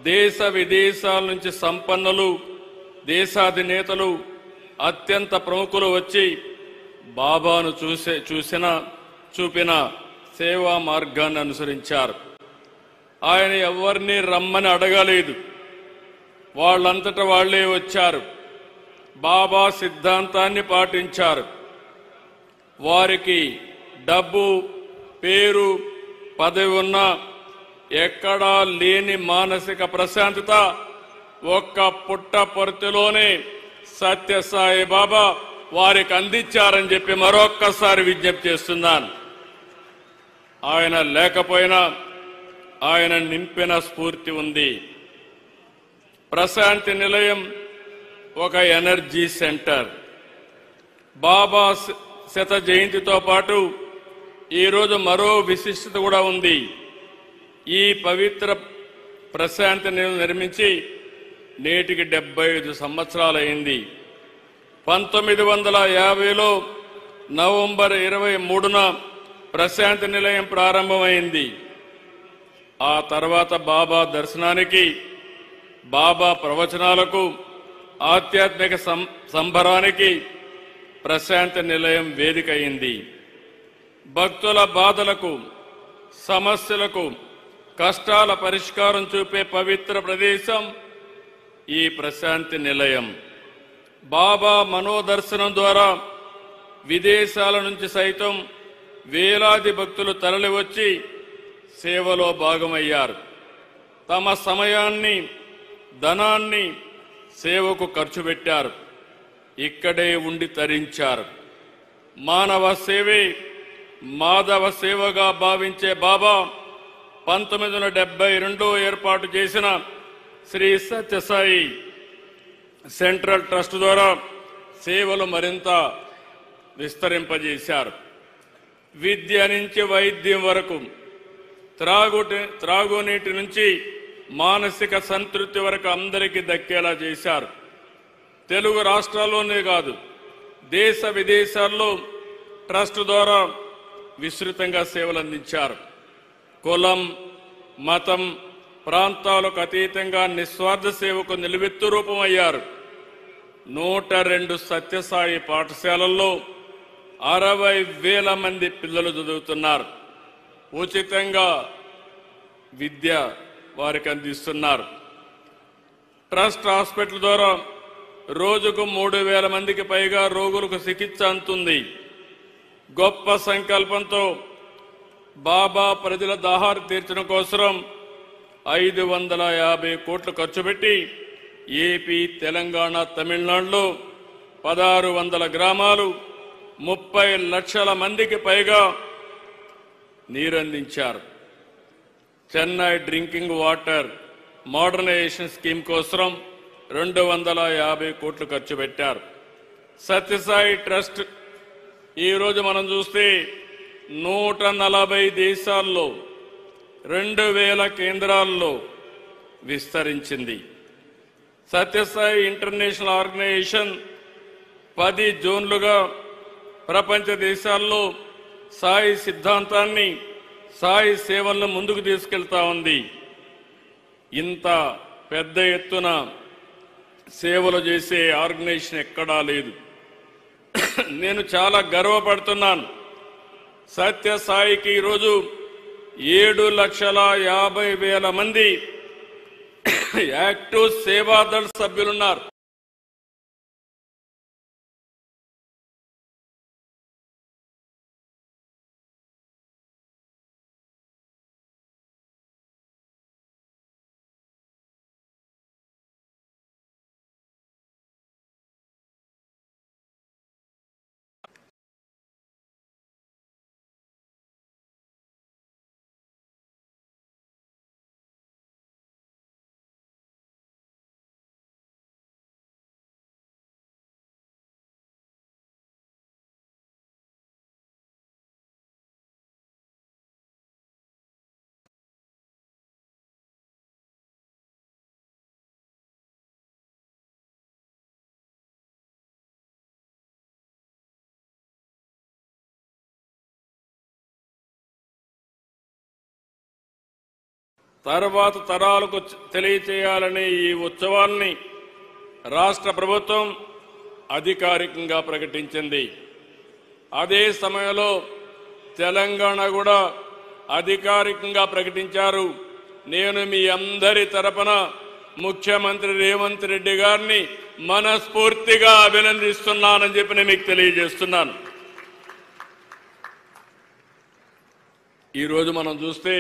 దేశ విదేశాల నుంచి సంపన్నులు, దేశాధినేతలు, అత్యంత ప్రముఖులు వచ్చి బాబాను చూపిన సేవా మార్గాన్ని అనుసరించారు. ఆయన ఎవరిని రమ్మని అడగలేదు, వాళ్ళంతట వాళ్లే వచ్చారు. బాబా సిద్ధాంతాన్ని పాటించారు. వారికి డబ్బు, పేరు, పదవి ఉన్నా ఎక్కడా లేని మానసిక ప్రశాంతత ఒక్క పుట్టపర్తిలోనే సత్యసాయి బాబా వారికి అందించారని చెప్పి మరొక్కసారి విజ్ఞప్తి చేస్తున్నాను. ఆయన లేకపోయినా ఆయన నింపిన స్ఫూర్తి ఉంది. ప్రశాంతి నిలయం ఒక ఎనర్జీ సెంటర్. బాబా శత జయంతితో పాటు ఈరోజు మరో విశిష్టత కూడా ఉంది. ఈ పవిత్ర ప్రశాంతి నిలయం నిర్మించి నేటికి 75 సంవత్సరాలైంది. 1950లో నవంబర్ 23న ప్రశాంతి నిలయం ప్రారంభమైంది. ఆ తర్వాత బాబా దర్శనానికి, బాబా ప్రవచనాలకు, ఆధ్యాత్మిక సంబరానికి ప్రశాంతి నిలయం వేదిక అయింది. భక్తుల బాధలకు, సమస్యలకు, కష్టాల పరిష్కారం చూపే పవిత్ర ప్రదేశం ఈ ప్రశాంతి నిలయం. బాబా మనోదర్శనం ద్వారా విదేశాల నుంచి సైతం వేలాది భక్తులు తరలివచ్చి సేవలో భాగమయ్యారు. తమ సమయాన్ని, ధనాన్ని సేవకు ఖర్చు పెట్టారు. ఇక్కడే ఉండి తరించారు. మానవ సేవే మాధవ సేవగా భావించే బాబా 1972 ఏర్పాటు చేసిన శ్రీ సత్యసాయి సెంట్రల్ ట్రస్ట్ ద్వారా సేవలు మరింత విస్తరింపజేశారు. విద్య నుంచి వైద్యం వరకు, త్రాగునీటి నుంచి మానసిక సంతృప్తి వరకు అందరికీ దక్కేలా చేశారు. తెలుగు రాష్ట్రాల్లోనే కాదు, దేశ విదేశాల్లో ట్రస్ట్ ద్వారా విస్తృతంగా సేవలు అందించారు. కులం, మతం, ప్రాంతాలకు అతీతంగా నిస్వార్థ సేవకు నిలువెత్తు రూపమయ్యారు. 102 సత్యసాయి పాఠశాలల్లో 60,000 మంది పిల్లలు చదువుతున్నారు. ఉచితంగా విద్య వారికి అందిస్తున్నారు. ట్రస్ట్ హాస్పిటల్ ద్వారా రోజుకు 3,000 మందికి పైగా రోగులకు చికిత్స అందుతుంది. గొప్ప సంకల్పంతో బాబా ప్రజల దాహార్తి తీర్చడం కోసం 550 కోట్లు ఖర్చు పెట్టి ఏపీ, తెలంగాణ, తమిళనాడులో 1600 గ్రామాలు, 30 లక్షల మందికి పైగా నీరందించారు. Chennai drinking water modernisation scheme కోసం 250 కోట్లు ఖర్చు పెట్టారు. సత్యసాయి ట్రస్ట్ ఈరోజు మనం చూస్తే 140 దేశాల్లో 2000 కేంద్రాల్లో విస్తరించింది. సత్యసాయి ఇంటర్నేషనల్ ఆర్గనైజేషన్ 10 జోన్లుగా ప్రపంచ దేశాల్లో సాయి సిద్ధాంతాన్ని, సాయి సేవలను ముందుకు తీసుకెళ్తా ఉంది. ఇంత పెద్ద ఎత్తున సేవలు చేసే ఆర్గనైజేషన్ ఎక్కడా లేదు. నేను చాలా గర్వపడుతున్నాను. సత్యసాయికి ఈరోజు 7,50,000 మంది యాక్టివ్ సేవాదళ సభ్యులున్నారు. తర్వాత తరాలకు తెలియచేయాలనే ఈ ఉత్సవాల్ని రాష్ట్ర ప్రభుత్వం అధికారికంగా ప్రకటించింది. అదే సమయంలో తెలంగాణ కూడా అధికారికంగా ప్రకటించారు. నేను మీ అందరి తరపున ముఖ్యమంత్రి రేవంత్ రెడ్డి గారిని మనస్ఫూర్తిగా అభినందిస్తున్నానని చెప్పి నేను మీకు తెలియజేస్తున్నాను. ఈరోజు మనం చూస్తే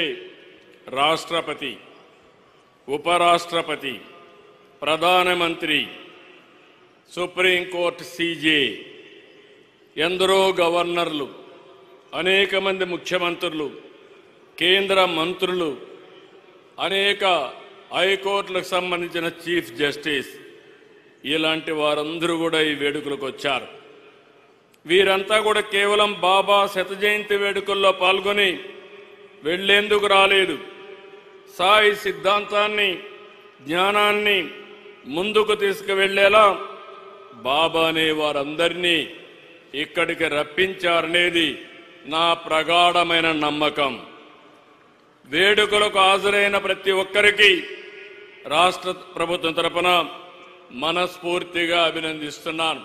రాష్ట్రపతి, ఉపరాష్ట్రపతి, ప్రధానమంత్రి, సుప్రీంకోర్టు సీజే, ఎందరో గవర్నర్లు, అనేక మంది ముఖ్యమంత్రులు, కేంద్ర మంత్రులు, అనేక హైకోర్టులకు సంబంధించిన చీఫ్ జస్టిస్, ఇలాంటి వారందరూ కూడా ఈ వేడుకలకు వచ్చారు. వీరంతా కూడా కేవలం బాబా శత జయంతి వేడుకల్లో పాల్గొని వెళ్లేందుకు రాలేదు. సాయి సిద్ధాంతాన్ని, జ్ఞానాన్ని ముందుకు తీసుకువెళ్లేలా బాబానే వారందరినీ ఇక్కడికి రప్పించారనేది నా ప్రగాఢమైన నమ్మకం. వేడుకలకు హాజరైన ప్రతి ఒక్కరికి రాష్ట్ర ప్రభుత్వం తరపున మనస్ఫూర్తిగా అభినందిస్తున్నాను.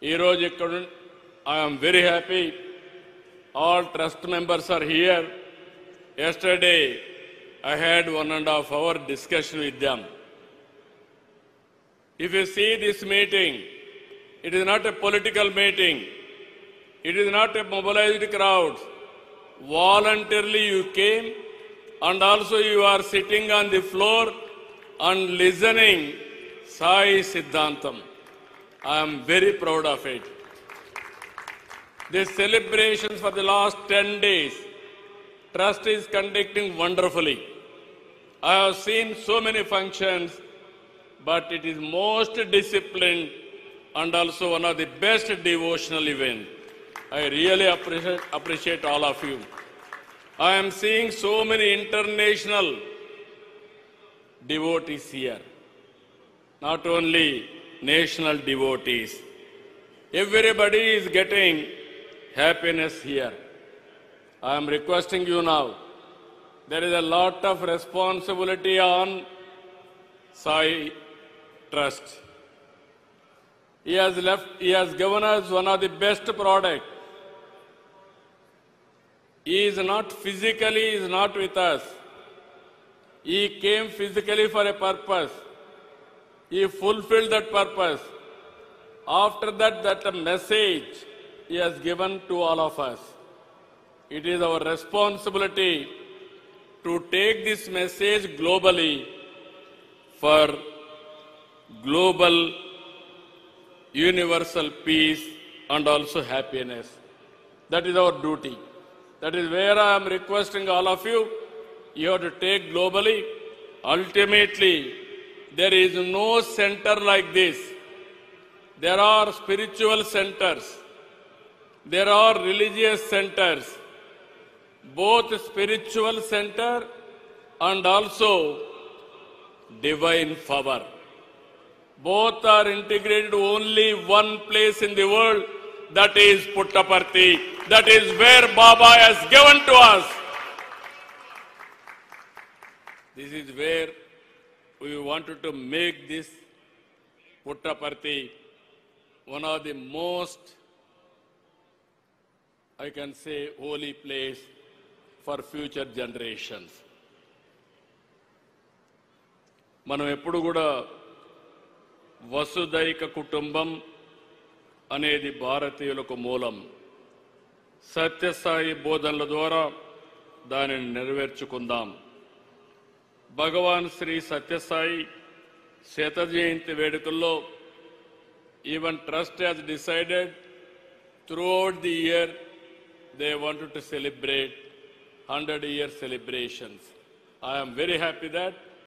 ఈరోజు ఇక్కడ I'm very happy. All trust members are here. Yesterday I had 1.5 hour discussion with them. If you see this meeting, it is not a political meeting. It is not a mobilized crowd. Voluntarily you came, and also you are sitting on the floor and listening Sai Siddhantam. I am very proud of it. These celebrations for the last 10 days, Trust is conducting wonderfully. I have seen so many functions, but it is most disciplined and also one of the best devotional events. I really appreciate all of you. I am seeing so many international devotees here, not only national devotees. Everybody is getting happiness here. I am requesting you now. There is a lot of responsibility on Sai Trust. He has given us one of the best products. He is not with us. He came physically for a purpose. He fulfilled that purpose. After that, that message he has given to all of us. It is our responsibility to take this message globally for global universal peace and also happiness. That is our duty. That is where I am requesting all of you. You have to take globally. Ultimately, there is no center like this. There are spiritual centers. There are religious centers. Both spiritual center and also divine power. Both are integrated only one place in the world, that is Puttaparthi. That is where Baba has given to us. This is where we wanted to make this Puttaparthi one of the most, I can say, holy place for future generations. మనం ఎప్పుడు కూడా వసుదైక కుటుంబం అనేది భారతీయులకు మూలం. సత్యసాయి బోధనల ద్వారా దానిని నెరవేర్చుకుందాం. భగవాన్ శ్రీ సత్యసాయి శత జయంతి వేడుకల్లో even Trust has decided throughout the year they wanted to celebrate 100-year celebrations. I am very happy that